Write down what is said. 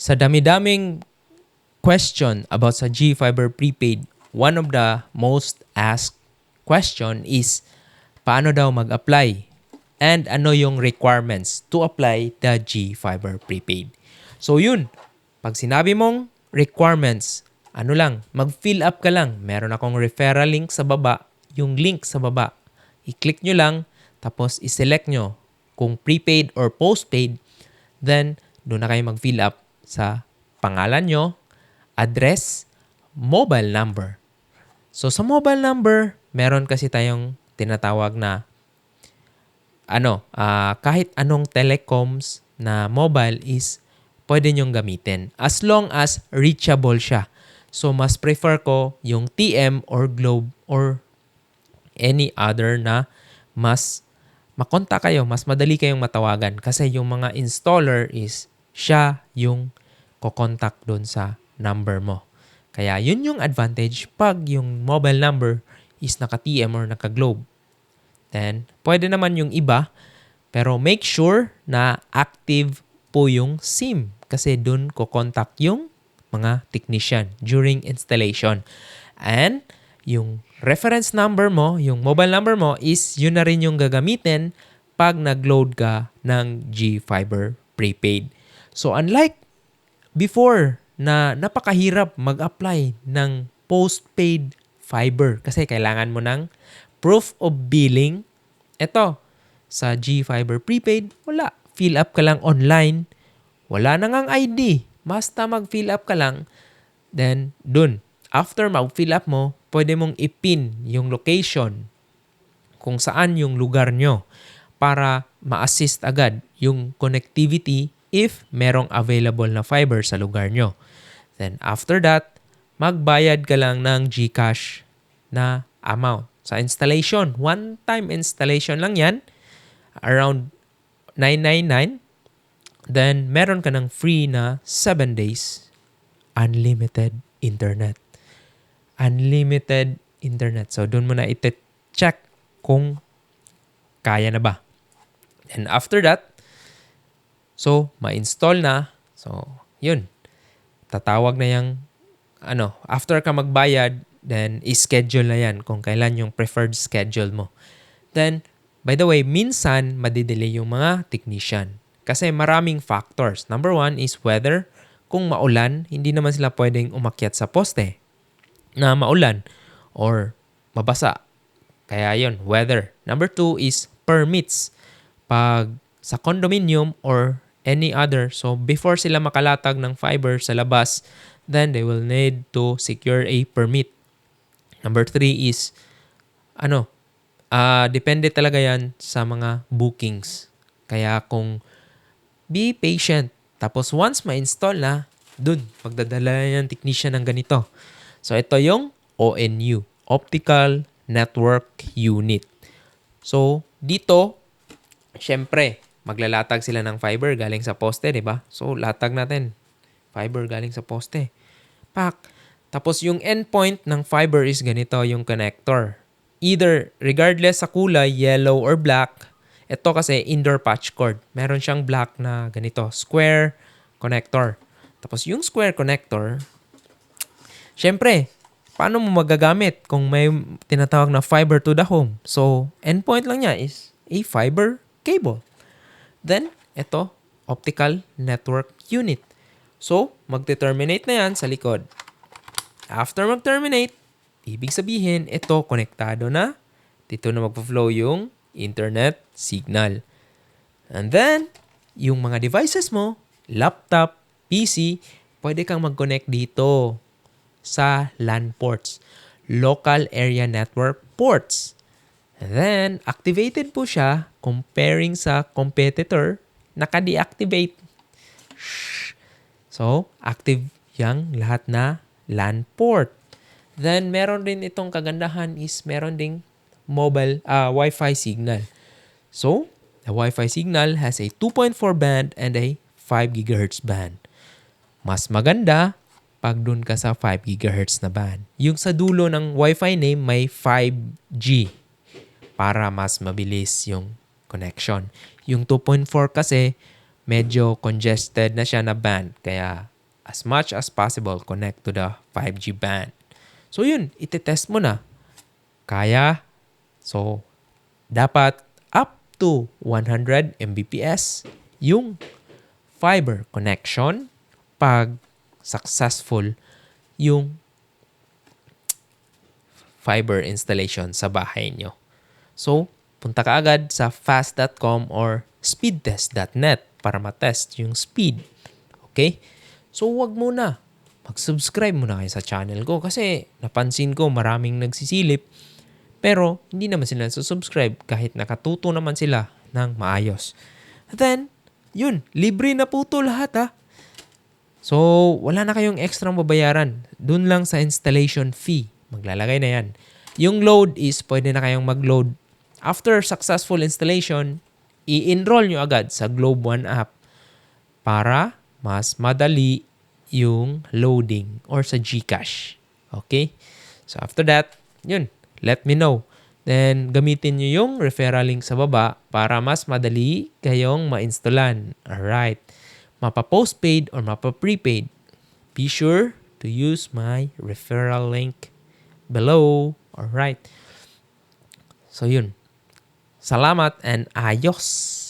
Sa dami-daming question about sa G-Fiber Prepaid, one of the most asked question is, paano daw mag-apply? And ano yung requirements to apply the G-Fiber Prepaid? So yun, pag sinabi mong requirements, ano lang, mag-fill up ka lang. Meron akong referral link sa baba, yung link sa baba. I-click nyo lang, tapos i-select nyo kung prepaid or postpaid, then doon na kayo mag-fill up sa pangalan nyo, address, mobile number. So sa mobile number, meron kasi tayong tinatawag na kahit anong telecoms na mobile is pwede nyong gamitin as long as reachable siya. So mas prefer ko yung TM or Globe or any other na mas makontak kayo, mas madali kayong matawagan kasi yung mga installer is siya yung kokontak doon sa number mo. Kaya yun yung advantage pag yung mobile number is naka-TM or naka-Globe. Then, pwede naman yung iba, pero make sure na active po yung SIM kasi doon kokontak yung mga technician during installation. And yung reference number mo, yung mobile number mo is yun na rin yung gagamitin pag nag-load ka ng G-Fiber Prepaid. So, unlike before na napakahirap mag-apply ng postpaid fiber kasi kailangan mo ng proof of billing. Ito, sa G-Fiber Prepaid, wala. Fill up ka lang online. Wala na ngang ID. Basta mag-fill up ka lang. Then, dun. After mag-fill up mo, pwede mong ipin yung location kung saan yung lugar nyo para ma-assist agad yung connectivity if merong available na fiber sa lugar nyo. Then, after that, magbayad ka lang ng GCash na amount. Sa installation, one-time installation lang yan, around $999. Then, meron ka ng free na 7 days unlimited internet. Unlimited internet. So, doon mo na iti-check kung kaya na ba. And after that, so, ma-install na. So, yun. Tatawag na yung, after ka magbayad, then i-schedule na yan kung kailan yung preferred schedule mo. Then, by the way, minsan madidelay yung mga technician. Kasi maraming factors. Number one is weather. Kung maulan, hindi naman sila pwedeng umakyat sa poste na maulan or mabasa. Kaya yun, weather. Number two is permits. Pag sa condominium or any other, so before sila makalatag ng fiber sa labas, then they will need to secure a permit. Number three is, depende talaga yan sa mga bookings. Kaya kung be patient, tapos once ma-install na, dun, magdadala yan technician ng ganito. So ito yung ONU, Optical Network Unit. So dito, syempre, maglalatag sila ng fiber galing sa poste, di ba? So latag natin, fiber galing sa poste. Tapos yung endpoint ng fiber is ganito yung connector. Either, regardless sa kulay, yellow or black, ito kasi indoor patch cord. Meron siyang black na ganito, square connector. Tapos yung square connector, syempre, paano mo magagamit kung may tinatawag na fiber to the home? So, endpoint lang niya is a fiber cable. Then, ito, optical network unit. So, magte-terminate na yan sa likod. After mag-terminate, ibig sabihin, ito, konektado na. Dito na magpa-flow yung internet signal. And then, yung mga devices mo, laptop, PC, pwede kang mag-connect dito sa LAN ports. Local Area Network ports. And then, activated po siya comparing sa competitor, naka-deactivate. So, active yang lahat na LAN port. Then, meron din itong kagandahan is meron ding mobile Wi-Fi signal. So, the Wi-Fi signal has a 2.4 band and a 5 GHz band. Mas maganda pag dun ka sa 5 GHz na band. Yung sa dulo ng Wi-Fi name may 5G para mas mabilis yung connection. Yung 2.4 kasi medyo congested na siya na band. Kaya as much as possible, connect to the 5G band. So yun, itetest mo na. Kaya. So, dapat up to 100 Mbps yung fiber connection pag successful yung fiber installation sa bahay nyo. So, punta ka agad sa fast.com or speedtest.net para matest yung speed. Okay? So, wag muna. Mag-subscribe muna kayo sa channel ko kasi napansin ko maraming nagsisilip pero hindi naman sila subscribe kahit nakatuto naman sila ng maayos. At then, yun, libre na po ito lahat ha. So, wala na kayong extra babayaran. Doon lang sa installation fee. Maglalagay na yan. Yung load is pwede na kayong mag-load. After successful installation, i-enroll nyo agad sa Globe One app para mas madali yung loading or sa GCash. Okay? So, after that, yun, let me know. Then, gamitin nyo yung referral link sa baba para mas madali kayong ma-installan. Alright. Mapa-postpaid or mapa-prepaid. Be sure to use my referral link below. Alright. So, yun. Salamat and ayos!